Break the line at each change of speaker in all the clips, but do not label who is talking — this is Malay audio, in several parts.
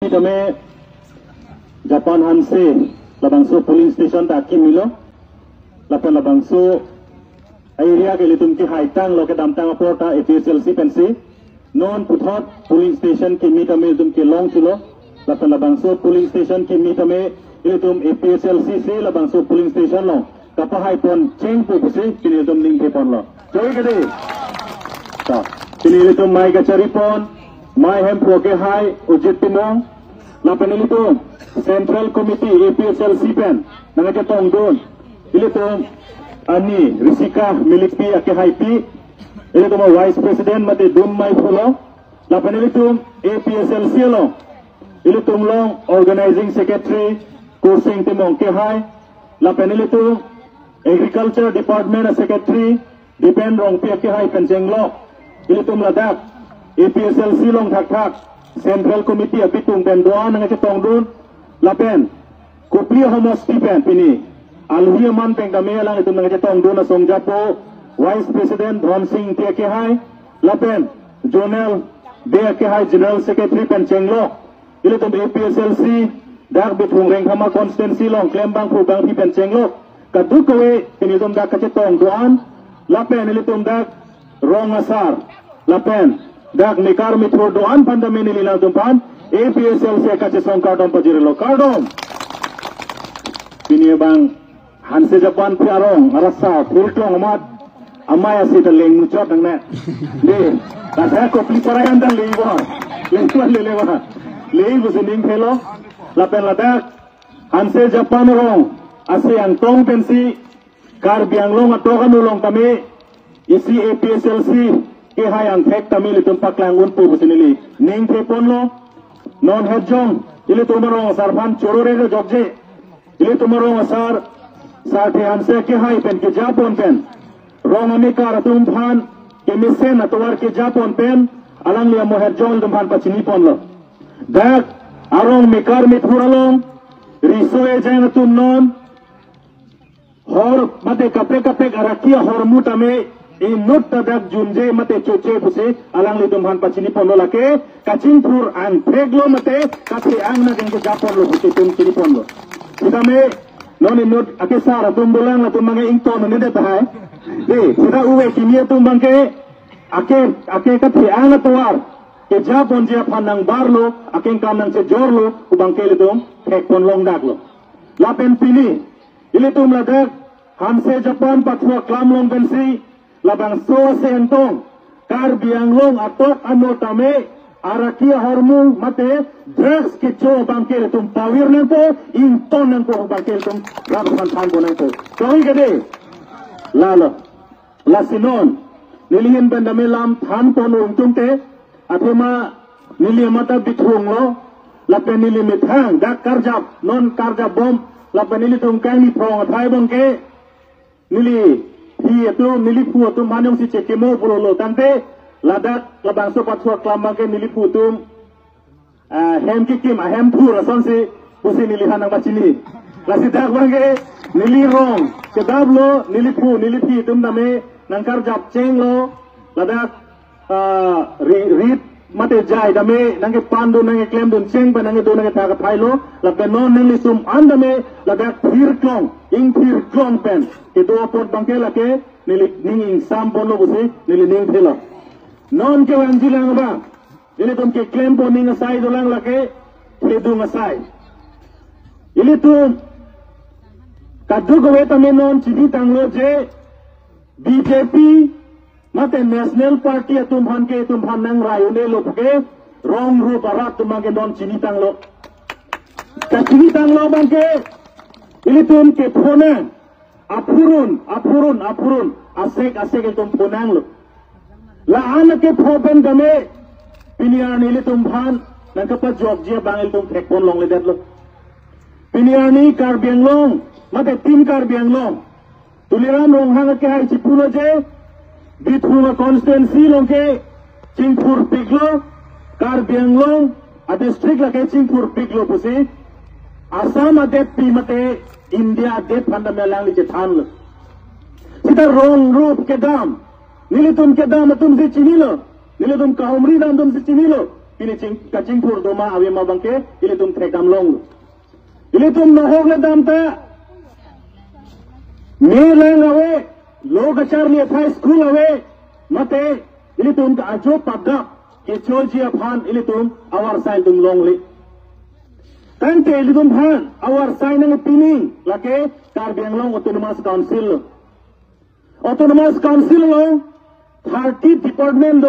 kita me Japan Hanse labangso polling station ta kimilo lapan labangso area ke litum ki haitang lo ke damtang porta APSLC pensi non puthot polling station ki mitame tum ki long chulo lapan labangso polling station ki mitame litum APSLC se labangso polling station lo kapahai pon cheng pu puse kini litum ning ke pon lo joy ke de ta kini litum mai ka chari pon mai hem pro ke hai ujit timong lapan litum Central Committee APSLC pen nangaja tong don litum ani risika milikpi ake haipi ini tu Vice President mati dum mai fulo lapan ini tu APSLC lo ini tu long Organizing Secretary kursing timong ke hai lapan ini tu Agriculture Department Secretary depend rong pi ke hai penceng lo ini tu meladak APSLC long thak Central Committee api tung pen doa nangaja tong don lapan kupli homos pen pini alhuya man peng kami lang itu mengajar tong dona songjapo Vice President Ram Singh Tia ke hai lapen Jonel Dia ke hai General Secretary Penchenglo ile tum APSLC dak bitung reng kama constituency long klembang pu bang pi Penchenglo kadu kowe ini tum dak kace tong doan lapen ile tum dak rong asar lapen dak nikar mitro doan pandamen ile lang tum pan APSLC kace song kardom pajirelo kardom ini bang Hanse Japan piarong rasa kurklong amat amaya sita leng mucot nang ne le ta saya ko peliparayan dan lewa lengkuan lewa lewa sening phelo lapen ladak Hanse Japan rong ase ang tong pensi kar biang long atokan ulong kami isi APSLC ke hayang thek kami litum paklangun pu businili ning thepon lo non hejong ile tumarong sarban chorore jo jogje ile tumarong asar साथे हमसे के high pen के जापोन पेन रोंग अमेरिका रतुम भान के मिसेन अतवार के जापोन पेन अलंग लिया मोहर जोल तुम भान पचिनी पोन लो दैक आरोंग मिकार मिथुरलोंग रिसोए जैन तुम नॉन हर मते कपे कपे अरकिया हर मुटा में इन नोट तदक जुंजे मते चोचे पुसे अलंग लिया तुम भान पचिनी पोन लो लके कचिंगपुर आंग फेगलो मते कथे आंग ना के जापोन लो पुसे तुम चिनी पोन लो इधर में non inut ake sara tum bulang la tum mange ington ne de tai de sida uwe kimia tum bangke ake ka thi ang tuar ke japon je phanang barlo ake kamang se jorlo u bangke le tum thek pon long dak lo la pen pini ile tum la dak Hanse Japan pathua klam long bensi la bang so se entong kar biang long atok anotame Arakia hormon mate drugs ke cho bangkel tum pawir nang po inton nang po bangkel tum rabusan than po nang po koi gede lalo lasinon nilihin bandame lam than po nung tum te athema nilihin mata bithung lo lapen nili mithang dak karjap non karjap bom lapen nili tum kang ni prong thai bangke nili hi atu nili pu tum manung si chekemo puro lo tante ladak labang so pathua klambang ke nili putum hem kikim hem pur ason si pusi nili hanang bachini lasi dak bange nili rong ke dablo nili pu nili pi tum dame nangkar jap cheng lo ladak rit mate jai dame nange pandu nange klem dun cheng pa nange do nange taga thailo labe non nili sum andame ladak phir klong pen ke do pot bangke lake nili ning ing sam bonlo busi nili ning phelo non ke wanji lang ba ini tum ke claim po ninga sai do lang lake fredu ngasai ini tu kadu ko weta me non chini tanglo je BJP mate National Party atum bhan nang rayune lo ke wrong ru barat tumage non chini tanglo ka chini tanglo bangke ini tum ke phone apurun asek tum phonang lo la ana ke phoben game piniar ni tum bhan nang kapat jog je bangil tum thek pon long le det lo piniar ni kar biang long mate tin kar biang long tuliram rong hang ke hai chipulo je bithunga constituency long ke chingpur piglo kar biang long a district la ke chingpur piglo pusi asam ade pi mate india de phanda lang li je than lo sida rong rup ke dam nilitum ke dam tum se chinilo nilitum ka umri dam tum se chinilo pini kacing pur doma awe ma bangke ili tum thekam long ili tum nohog le damta me lang awe log achar le thai school awe mate ili tum ta ajo padda ke choji aphan ili tum awar sai tum long le tante ili tum phan awar sai nang pini lake Karbi Anglong Autonomous Council lo 30 department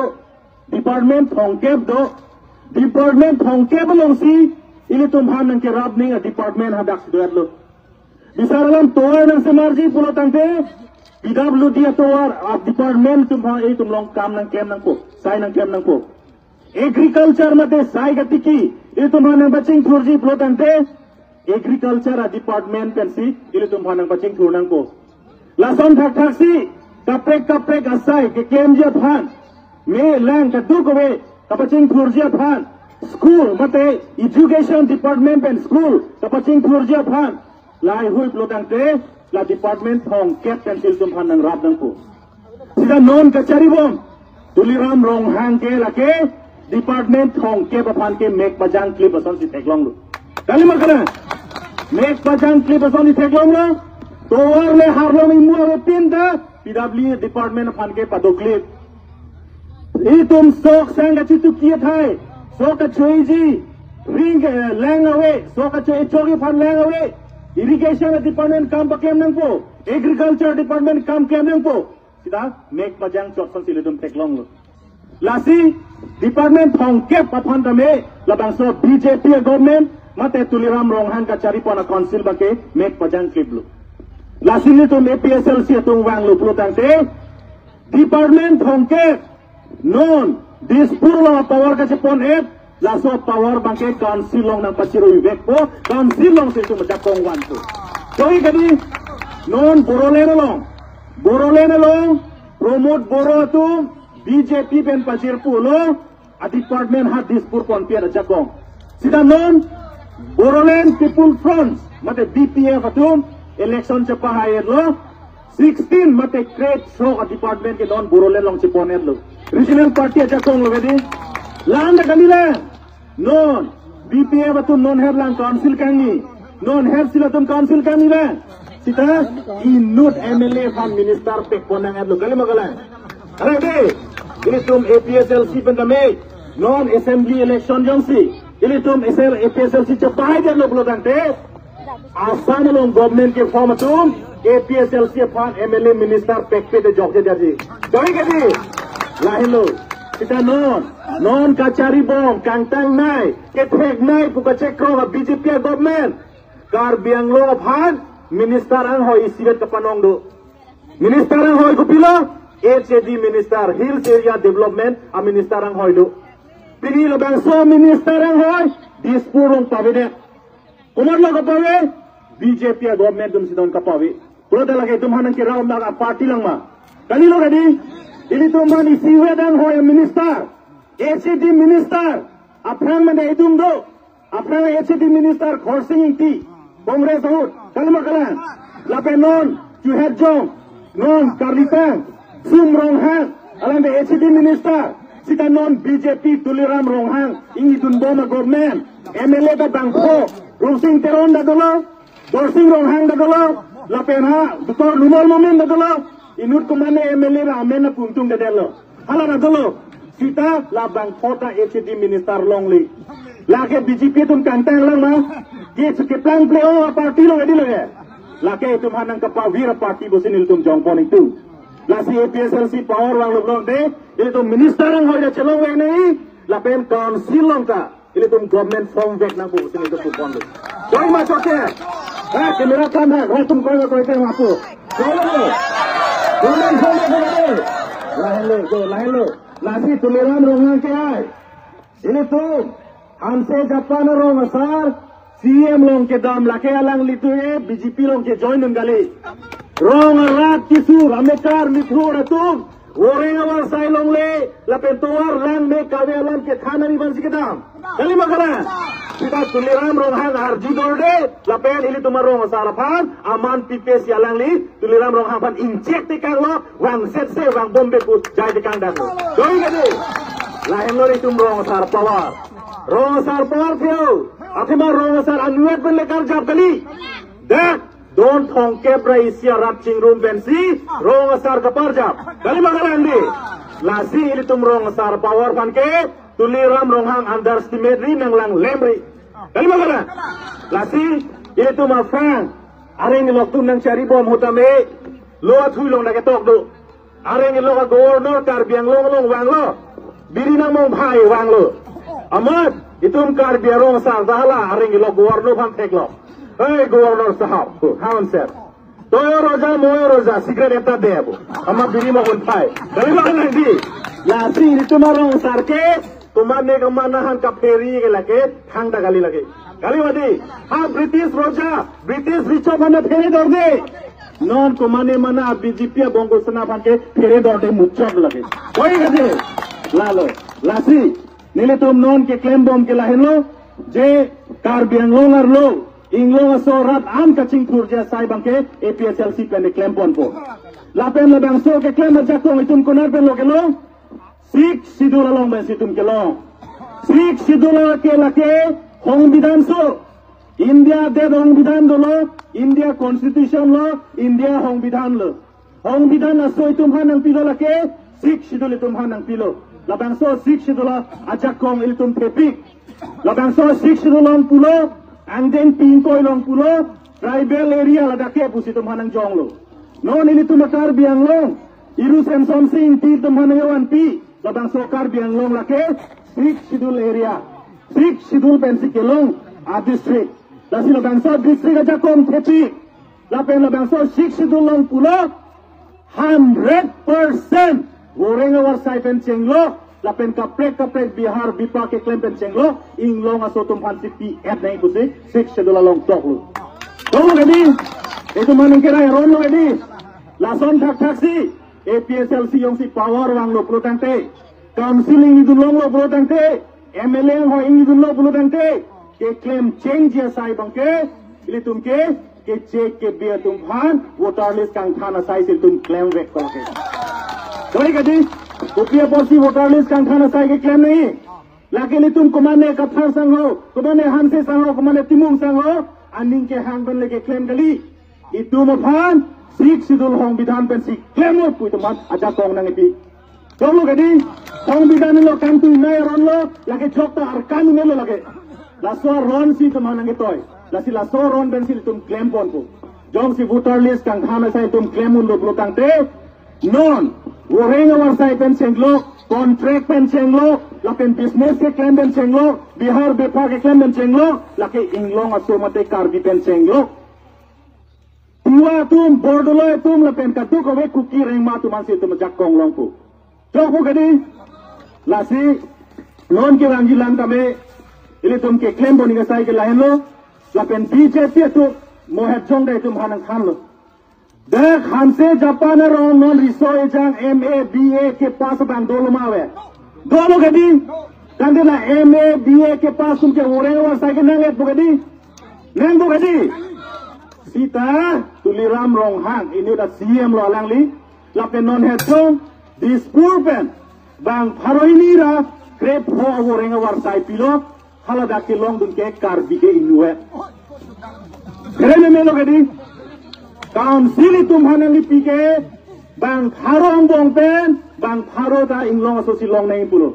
long si ili tumhan nang ke rab ning a department hadak sidoat lo bisaralam toar nang semarji pulo tangte PWD toar a department tumha ei tumlong kam nang kem nang ko sai nang kem nang ko agriculture mate sai gatiki ili tumhan nang baching thurji pulo tangte agriculture a department pensi ili tumhan nang baching thur nang ko lason thak si kaprek asai ke kemja phan me lang ka dukowe kapaching thurja phan school mate education department and school kapaching thurja phan lai hui plotangte la department thong kep pencil tum phan nang rap nang ko sida non kachari bom tuliram rong hang ke lake department thong kep phan ke mek pajang clip ason si theklong lu kali makana mek pajang clip ason si theklong lu toar le harlong imu ave pinda PW department phan ke padoklit itum sok sang chitu kia thai sok choiji ring lang away sok chogi phan lang away irrigation department kam pakem nang po agriculture department kam kem nang po sida mek pajang chotson silidum teklong lo lasi department thong kep phan tame labang so BJP government mate tuliram ronghan ka charipona council bake mek pajang kliblo lasi ni tum APSLC tung wang lo plutangte department thong kep non dispur lo power ka chepon et laso power bangke council long nang pachiro vivek po council long se tu majakong wan po koi kadi non borolena long promote boro tu BJP pen pachir pu lo a department ha dispur pon pia jakong sida non borolen people front mate BPF atum election chapa hayet lo 16 mate create show a department ke non borolen long chepon et lo regional party aja kong lo gadi land kalila non BPF atum non her lang council kangi non her silatum council kangi la sita inut MLA fan minister pek ponang at lo kali magala are de ini tum APSLC pendame non assembly election jongsi ini tum APSLC chapai de lo blogante asan long government ke form atum APSLC fan MLA minister pek pe de jogje jadi doi gadi lahilo kita non kacari bom kangtang nai ketek nai puka cekro BJP government Karbi Anglong phan minister ang hoy isibet kapanong do minister ang hoy kupilo HAD minister hills area development a minister ang hoy do pinilo bang so minister ang hoy dispurong pavide kumarlo kapawe BJP government dum sidon kapawe kulo dalage tum hanan kiraw na party lang ma kanilo gadi ini tuman isiwe dan hoy minister HAD minister aprang mane idum do aprang HAD minister khorsing ti Congress out kalma kalan lape non juhet jong non karlitang sumrong hang alam de HAD minister sita non BJP tuliram ronghang ingi dunboma government MLA da bangko rosing teron da dolo dorsing ronghang da dolo lape na doktor lumal momen da dolo inut kumane MLA ra amena puntung da delo hala na dolo sita la bangkota HAD minister longli lake BJP tum kantang lang ma ye sekeplang pleo party lo edi lo ye lake tum hanang kapawira party bosinil tum jongpon itu lasi APSLC power wang long de ini tum minister ang hoy da chelong we nei lapen council long ka ini tum government form vek nang bosinil tum pon lo doi ma choke ha kamera kam ha tum koi ke mapu chalo government form vek lahelo lasi tuliram rongang ke ai ini tum हमसे जापान रोंग sir CM लोग के दाम लाके अलग लिटुए BJP लोग के जॉइन उनगले रोंग रात किसूर अमेकार लिटुर तुम ओरे अवर साइलोंग ले लपेटोर रंग में कावे अलग के खाना नहीं बन सके दाम कली Magra kita tuliram roh hang harji dorde lapen ini tumar roh sarapan aman pipes yalang li tuliram roh hang pan injek tekang lo wang set se wang bombe ku jai tekang dah doi gede lahen lo tum roh sarapawar rong asar par theo athima rong asar anuet ben lekar jab kali dek don thong ke praisia rat chingrum bensi rong asar kapar jab kali magalan di lasi ini tum rong asar power pan ke tuliram rong hang underestimate ri nang lang lemri kali magalan lasi ini tum afang are ni lok tum nang cari bom hutame lo athui long na ke tok do are ni lo governor kar biang long wang lo biri nang mong bhai wang lo amat itum kar biarong sar dahala are ni lo governor pan tek lo hey governor sahab haun sir toyo roja moyo roja secret eta debo ama biri mo kon bhai kali magalan di lasi ini tum rong sar ke tumar ne kamanahan ka feri ke lage thang da gali lage kali wadi ha british roja british richo bana feri dor de non komane mana BJP bongo sena bhanke feri dor de muchok lage koi gade lalo lasi nile tum non ke claim bom ke lahelo je kar bianglong ar lo inglong so rat am ka chingpur je sai bangke APSLC pe claim bon po lapen labang so ke claim ja ko itum konar pe lo ke lo Sikh sidul along ben situm ke lo Sikh sidul ke lake hong bidan so India de hong bidan do lo India constitution lo India hong bidan lo hong bidan aso itum hanang pilo lake Sikh sidul itum hanang pilo labang so Sikh sidul ajak kong itum pepik labang so Sikh sidul long pulo and then pingkoi long pulo tribal area ladake pusitum hanang jong lo non ilitum akar biang lo iru sem som sing ti tum hanang yawan pi labang so kar biang long lake Sikh schedule area Sikh schedule pensi kelong a district dasi labang so district aja kom tepi lapen labang so Sikh schedule long pulo 100% goreng awar sai pen chenglo lapen kaprek Bihar Bipa ke claim pen chenglo inglong aso tum han sipi et nai kusi Sikh schedule long tok lu tong gadi itu manung kira ron lo gadi lason thak si APSLC yung si power wang lo protante counciling ni dulong lo protante MLA ho ing dulong lo protante ke claim change ya sai bangke ili tumke ke check ke bia tum bhan voter list kang thana sai sil tum claim vek ko ke koi kadi upia porsi voter list kang thana sai ke claim nahi laki ni tum kumane kathar sang ho kumane hanse sang ho kumane timung sang ho aning ke hang ban le ke claim gali itu mo bhan Sikh sidul hong bidan pen si claim lo pui teman aja kong nang ipi kamu gadi hong bidan lo kan tu nai ron lo lagi chok ta ar kan ne lo lagi laso ron si teman nang itoy lasi laso ron ben si tum claim pon po jong si voter list kang khama sai tum claim un lo kang te non goreng awar sai pen senglo contract pen senglo lapen business ke claim pen senglo Bihar Bipa ke claim pen senglo laki inglong aso mate karbi pen senglo Tua tum bordolo tum lapen katu ko we kuki reng ma tu masih tum jak kong long pu. Jok pu kadi lasi non ke rangi lang kame ili tum ke claim boni ke sai ke lain lo lapen BJP tu mohet jong dai tum hanang khan lo. Dek hanse Japan ron non riso ejang MA BA ke pas bang dolo mawe. Dolo kadi kande na MA BA ke pas tum ke ore wa sai ke nanget pu kadi. Neng pu kadi. Sita tuliram rong hang ini udah CM lo alang li lapen non hetong dispurpen bang pharo ini ra krep ho goreng war sai pilo hala dak long dun ke kar bige inuwe keren me lo gadi council tum hanang li pike bang pharo bong pen bang pharo da inglong aso si long nei pulo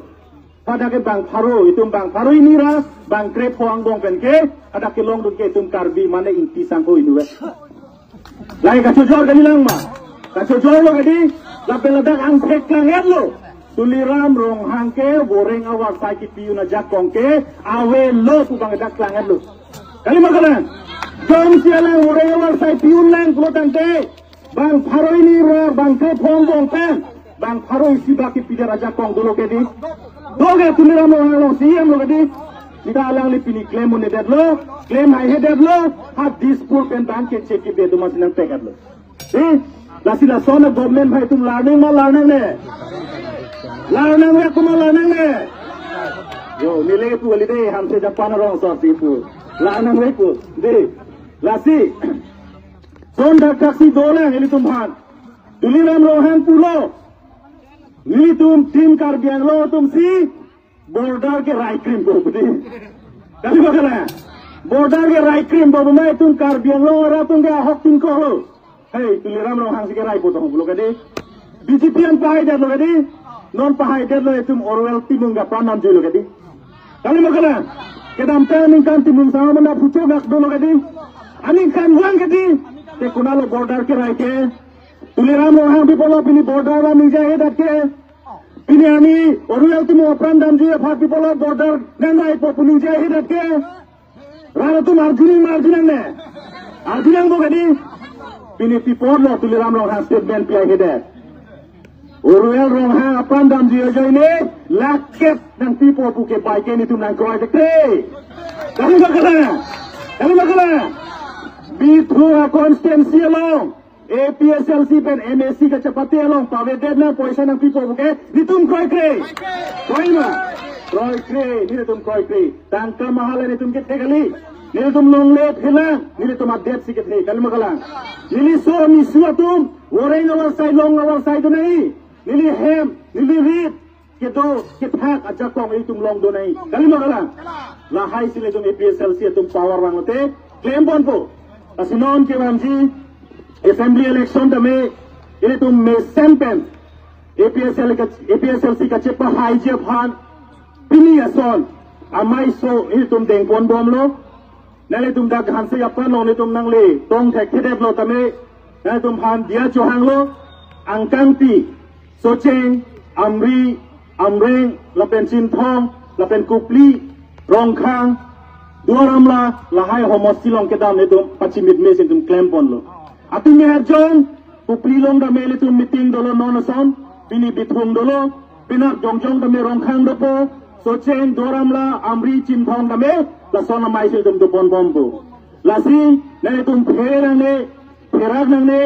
pada ke bang pharo itum bang pharo ini ra bang krep ho ang bong pen ke ada ke long dun ke tum karbi mane inti sang ho inuwe lai ka jor gani lang ma ka jor lo gadi lapen ladak ang pek lang lo tuliram rong hangke goreng awak sai ki piu na jak kongke awe lo tu bang dak lang lo kali magalan jom sialang goreng awak sai piu lang lo tante bang pharo ini ro bang ke phong bong pen bang pharo isi baki pidar aja kong dolo gadi doge tuliram rong lo CM lo gadi kita alang li pini claim un edad lo claim hai head lo hat dispur pen bank ke check ke bedu mas nang pekat lo lasi la sona government bhai tum learning ne kuma learning ne yo mile pu ali de hamse Japan rong so si pu learning we pu de lasi son dak taksi dole eli tum bhan tuliram rohan pulo nili tum tim kar biang lo tum si border ke rai krim bo budi kali bagala border ke rai krim bo mai tun kar biang lo ra tun ga hok tin ko lo hey tuliram lo hang sike rai po tong lo kadi BJP an pahai det lo kadi non pahai det lo tum orwell timung ga pranam jo lo kadi kali bagala kedam tan kan timung sama mana pucho gak do lo kadi aning kan wang kadi te kunalo border ke rai ke tuliram lo hang bipolo pini border ra mingja he dat ke ini ani orwell timu apran dam ji phak bipolo border nangai po puning je he dat ke rara tu margining ne arjinang bo kadi pini tipor lo tuliram lo hang statement pi he dat orwell rong hang apran dam ji je ne laket nang tipo puke bai ke ni tum nang kroi de ke kali makala bi through a constituency along APSLC pen MSC ka chapati along pawedet na poisa nang pipo buke nitum kroi kre nitum kroi kre tangka mahal nitum ke thegali nitum longle phila nitum adet si ke the kalmakala nili so mi suatum orein awar sai long awar sai do nahi nili hem nili rit ke do ke thak aja kong nitum long do nahi kalmakala la hai sile tum APSLC tum power rangote claim bon po asinon ke banji Assembly election dame ini tu mesempen APSLC ka cepa haije phan pini ason amai so ini tum deng pon bom lo nale tum dak han se apa no ni tum nang le tong thek thedep lo tame nale tum han dia chohang lo angkang pi so cheng amreng la pen chin thong la pen kupli rong khang duaram la lahai homos silong ke dam ni tum pachimit me sin tum claim pon lo Ati meher jong, puprilong da mele tu meeting dolo nonason, bini bithung dolo, pinak jongjong da me rongkhang dopo, socheng doramla amri chimthong da me, la sona maisil tum dupon bombo. Lasi, nane tum pherak nang ne,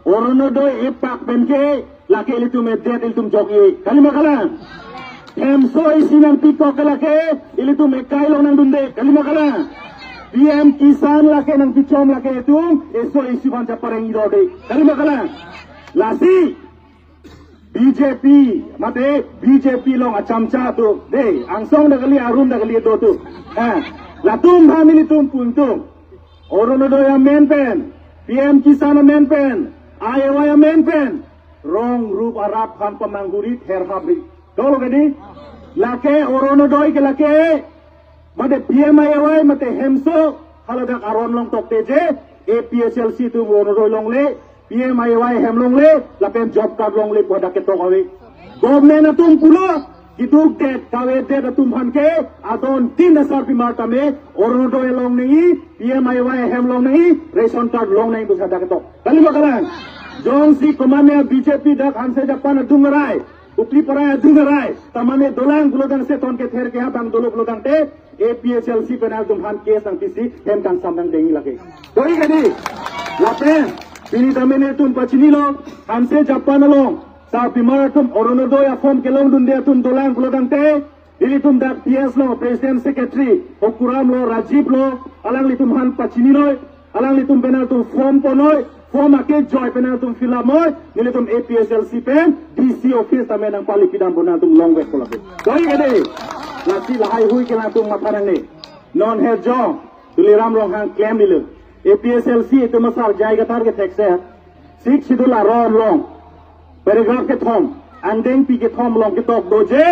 orono do epak penke, lake ili tum edet ili tum jogi. Kali makala, emso isi nang piko kalake, ili tum ekai long nang dunde. Kali makala. PM Kisan lake nang pichom lake itu eso isi banca pareng idode kali makala lasi BJP mate BJP long acamca tu de angsong dagali arum dagali do tu latum hamili tum puntum orono do ya main pen PM Kisan main pen IY main pen rong rup arab khan pamanggurit herhabri dolo gadi lake orono doi ke lake mate PMIY mate hemso haladak aron long tok teje APSLC tu wono long le PMIY hem long le lapen job card long le poda ke tok awi government atum pulo iduk det kawe det atum hanke adon 3000 pimarta me orono do long nei PMIY hem long nei ration card long nei busa dak tok kali bakalan jong si komane BJP dak hanse japan dungarai upli paraya dungarai tamane dolang gulodan se ton ke ther ke habang dolo gulodan te APSLC penal tum han case ang pisi hem kan samdang dengi lagi doi gadi lapen pini damene tum pachini lo hanse japan lo sa pimar tum orono do ya form ke long dunde tum dolang gulodan te ini tum dak PS lo president secretary okuram lo Rajiv lo alang li tum han pachini lo alang li tum penal tum form ponoi form ake joy penal tum filamoy nili tum APSLC pen DC office tamen ang pali pidam bonal tum long wet ko lagi doi gadi lasi lahai hui ke latung maparang ni non head jong tuliram long hang claim dilu APSLC itu masal jai gatar ke tekse sik sidula ron long paragraph ke thom andeng pi ke thom long ke tok doje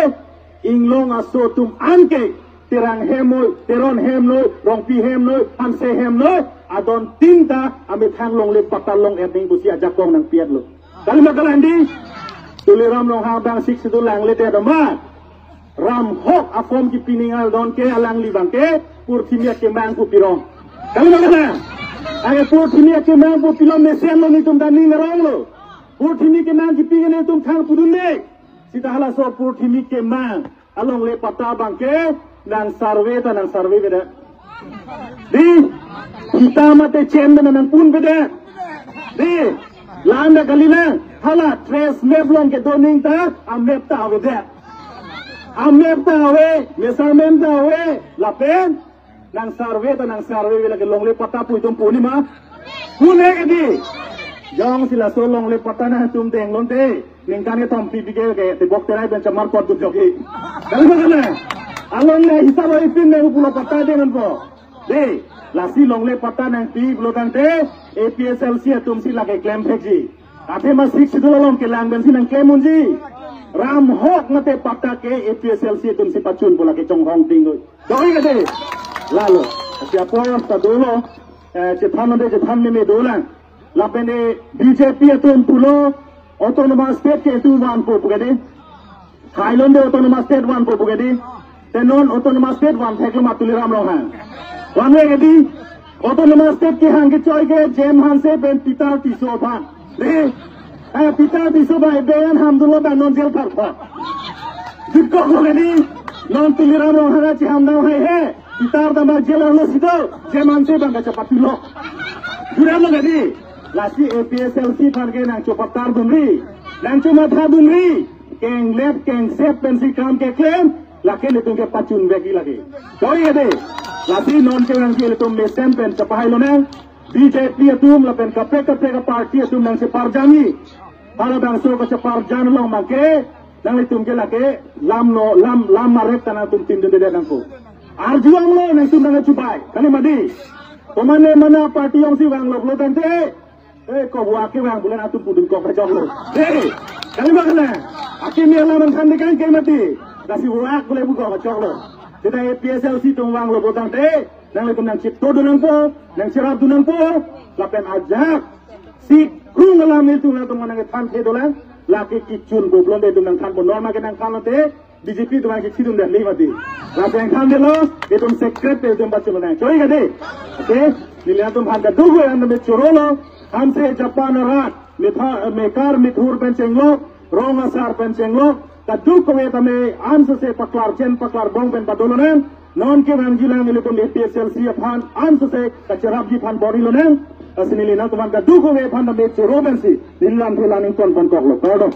ing long aso tum anke tirang hemoi teron hemnoi rong pi hemnoi hanse hemnoi adon tinta amit hang long le patal long ending busi ajak kong nang piat lo dali magalandi tuliram long hang bang sik sidula ang lete dama ram hok afom ki piningal don ke alang libang ke pur timia ke mang pu pirong kali makana ay pur timia ke mang pu pilom mesen lo ni tum dani ngarong lo pur timi ke mang ki pingene tum khang pudune sita hala so pur timi ke mang along le pata bang ke nang sarve beda di kita mate chembe nang pun beda di landa galila hala tres meblong ke doning ta amep ta beda Amep tawe, measurement tawe, lapen, nang survey bila ke longle pata pu itum puni ma, pune kadi, jong sila so longle pata na tum teng lonte, ningkan ke tom PPK ke tebok terai ben camar pot tu joki kalau macam along le hisab ipin ne pulau pata dengan po deh lasi long le pata nang pi pulau tante APSLC tum si lagi claim feji ate mas 6 dulu long ke lang ben si nang claim unji ram hok nate pata ke APSLC tum si pacun pula ke chong hong ting doi ke deh lalu siapa sta dulu cetam nade cetam ni me dolan lapene BJP tum pulau autonomous state ke tu wan po pugade Thailand autonomous state wan po pugade tenon autonomous state wan theklo matuliram rohan wan we di autonomous state ke hang ke choi ke jem han se ben pita tiso phan le pita tiso bai ben hamdullah ba non jel thar pha jikko pugade non tuliram rohan chi hamdau hai he pitar da mar jel lo sido jem han se ban ka chapatilo jura lo gadi lasi APSLC farge nang chopatar dumri nang cuma tha dumri keng lep keng sep pensi kam ke claim lake le tum ke pacun begi lagi doi ade lasi non ke nang ke le tum le sempen chapai lo nang BJP tum la pen ka party tum nang se parjani para bang so ka parjan lo make nang le tum ke lake lam marek tanang tum tin de nang ko arjuang lo nang tum nang chupai kali madi pemane mana party yang si wang lo tante kau buat ke orang bulan atu pudung kau kacau lo. Kali mana? Akhir ni Allah menghandikan ke mati. Kasih buat boleh buka kacau lo. Kita APSLC tu orang lo botang teh. Nang lepas nang cipto dunang po, nang cerap dunang po. Lapen ajak si kru ngalam itu nang tu mana ke tan teh dolan. Laki kicun goblon deh dunang tan pun normal ke nang kan teh. BJP tu mana kicun dah lima mati. Lapen kan deh lo. Itu secret deh tu baca lo nang. Coy kade. Okay. Nilihat tu handa dulu yang nampak corolo. हमसे जापान रात मेकार मिथुर पेंचेंगलो रोंगासार पेंचेंगलो तदु कोवे तमे आंस से पकलार चेन पकलार बोंग पेन बदलोनेन नॉन के रंगीला मिले तुम APSLC फान आंस से कचराब जी फान बॉडी लोनेन असनिली ना तुम तदु कोवे फान तमे चोरोबेंसी दिल्लान ठेलानिंग कोन कोन कोकलो